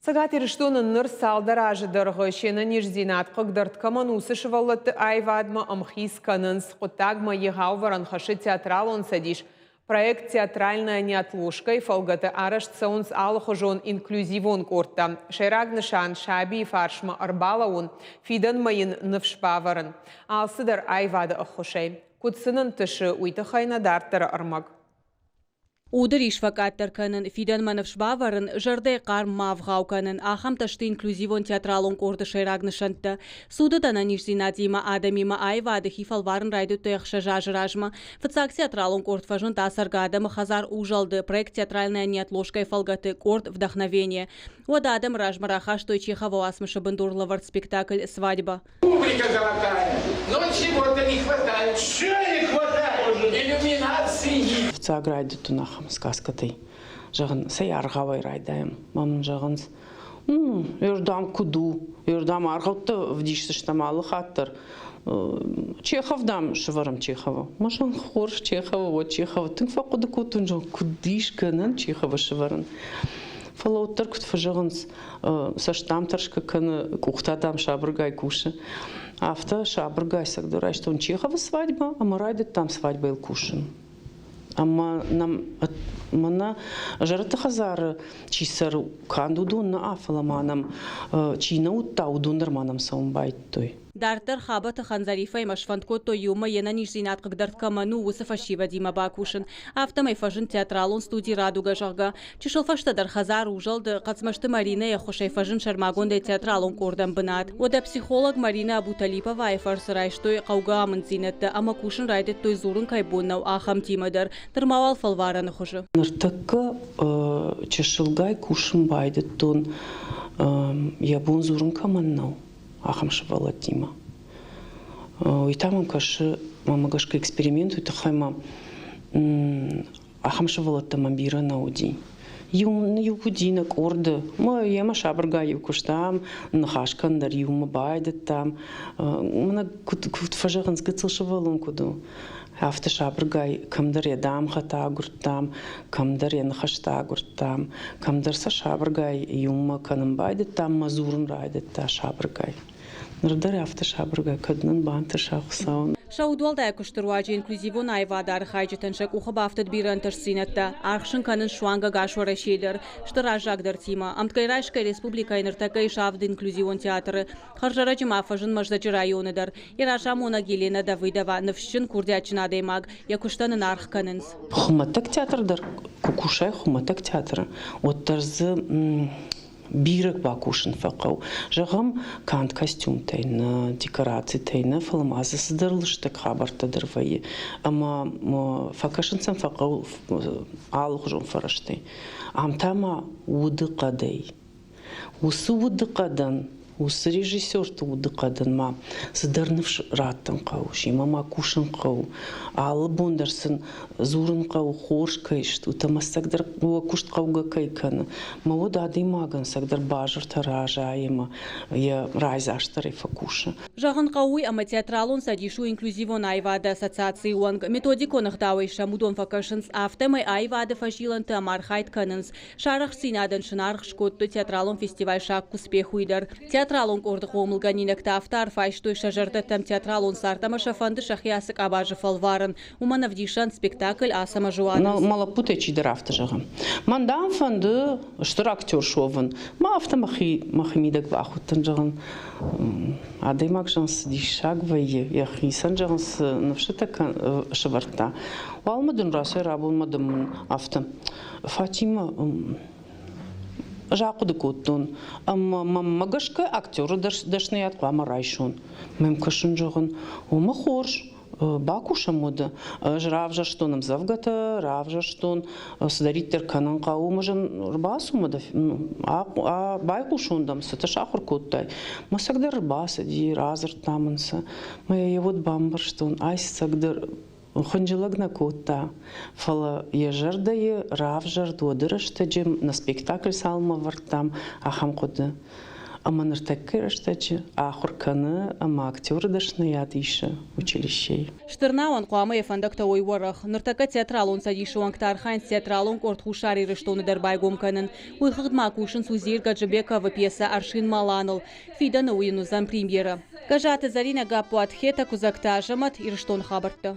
Сагат ирштунын ныр салдар ажыдырғы шенін ежзинат қығдырткамын усы шываллатты айвадма амхис канынс құттагма егауваран хашы театрал он садиш. Проект «Театральная неотложка» и фолгаты арашт саунс алхожон инклюзивон корта. Шайрагнышан шаби фаршма арбалаун фидан майын навшпаваран. Алсыдар айвады ахошай. Кутсынын тышы уйтахайна дартара армаг. Удыр ишвакаттар канын фидан манавшбаварын жырдай қар мавғау канын ахам ташты инклюзивон театралон корды шайрагнышанты. Суды дана нишзинадима адамима айвады хифалварын райды тойықша жажыражма. Фыцак театралон корд фажын тасаргадам хазар ужалды проект «Театральная неотложка» и фалгаты корд вдохновение. Ода адам ражмараха, что и Чехова асмыша бандурлавард спектакль «Свадьба». Публика золотая, но чего-то не хватает. Чего не хватает? Иллюминации. Фыцак райды тунахам сказкатай. Жағын сай арғавай райдайым. Мамын жағын ердам куду, ердам арғауты вдишсыштамалы хаттыр. Чеховдам шыварым Чехова. Можан хорш Чехова, вот Чехова. Тың фақуды кутын жоң кудишканын Чехова шыварын. Фалауттар кут фажығынс саштамтаршка каны кухтатам шабыргай куши. Авто шабыргай сагдурай, что он Чехова свадьба, а мы райдет там свадьба ил кушин. Ама нам мана жарата хазар чисар кандудун на афаламанам чина уттаудун дарманам саумбайт той. Дартар хабата ханзарифа и машфантко то юма ена нишзинат кагдарт каману усафашива дима бакушин. Автомай фажин театралон студии радуга жага. Чишел фаштадар хазар ужалды кацмашты Марина я хошай фажин шармагонда театралон кордам бынат. Ода психолог Марина Абуталипова и фарсарай что и кауга аманзинетта ама кушин райдет той зурун кайбуннау ахам тимадар. Тырмавал фалвараны хожы. Нартакка чешилгай кушин байдет тон ябун зурун каманнау. Ахам шавалатима. И там каши мамагашка эксперименту это хайма ахам шавалатама бира науди. Югудина корда, ма яма шабрга юкуштам, нахашкандар юма байдет там. Мана кут фажаган сгцел шавалун куду. Афта шабргай камдар ядам хата гуртам, камдар янахашта гуртам, камдар са шабргай юма канам байдет там мазурун райдет та шабргай. Нырдар афта шабргай каднан банта шахсаун. Шаудуалда куштруаджи инклюзивон айвадар хайджетаншак ухабафтад биранташ синатта. Архшин канын шуанга гашвара шейлер. Штыражагдар тима. Амткайрайшка республика инертакай шавды инклюзивон театры. Харжараджи мафажын маждачи районыдар. Ирашамона Гелена Давыдова навшчин курдячина даймаг. Якуштанын арх канынс. Хуматак театрдар. Кукушай хуматак театр. Оттарзы бирок бакушин фақау. Жағам кант костюм тайна, декорации тайна, фалмазы сыдырлыштык хабартадыр вайы. Ама фақашынсан фақау алық жон фараштай. Амтама уды қадай. Усы уды қадан. Усы режиссер-то уды қадан ма. Сыдырнывш раттан қау. Шимама кушын қау. Алы бондарсын зурын қау хорш кайшт. Утамасагдар кушт қауға кайканы. Ма ода адаймаган сагдар бажыр таража айма. Я райзаштары факуша. Жағын қауы ама театралон садишу инклюзивон айвады ассоциации уанг. Методиконық дауайша мудон факашынс автомай айвады фашиланты амархайт канынс. Шарах синадан шынарх шкотты театралон фестиваль шак к успеху идар. Театралон кордық омылганинекті автар файштой шажырды там театралон сартама шафанды шахиясык абажы фалварын. Уманав дишан спектакль асама жуаныз. Мала путайчи дырафты жағым. Мандам фанды штыр актер шовын. Ма авто махимидак бахуттан жағын. Адаймак жанс дишаг вайе. Яхисан жағынс навшытак шыварта. Валмадын расы рабылмадым авто. Фатима Жакуды коттон. Магашка актеры дашны ятқа марайшон. Мэм кашын жоғын. Ома хорш. Бакуша мода. Жравжа штоном завгата, равжа штон. Садариттер канан қау можан рбасу мода. А байкушондам сата шахур коттай. Масагдар рбаса ди разыр тамынса. Мая евод бамбар штон. Айс сагдар Хонжилагна кота, фала ежардае, равжар, дуадырашта джем на спектакль салма вартам, ахам кода. Аманыртеккер штачы ахурканы ама актер дашнаядиша училищей. Штырнауан қуамы ефандакта ойварах. Ныртака театралон садишуан ктархан театралон кортхушари рештоны дарбай гомканын. Уйхыгдма кушын Сузир Гаджибекова пьеса Аршин Маланыл. Фидана уйну зам премьера. Кажаты Зарина Гапуат хета кузактажамат и рештон хабарта.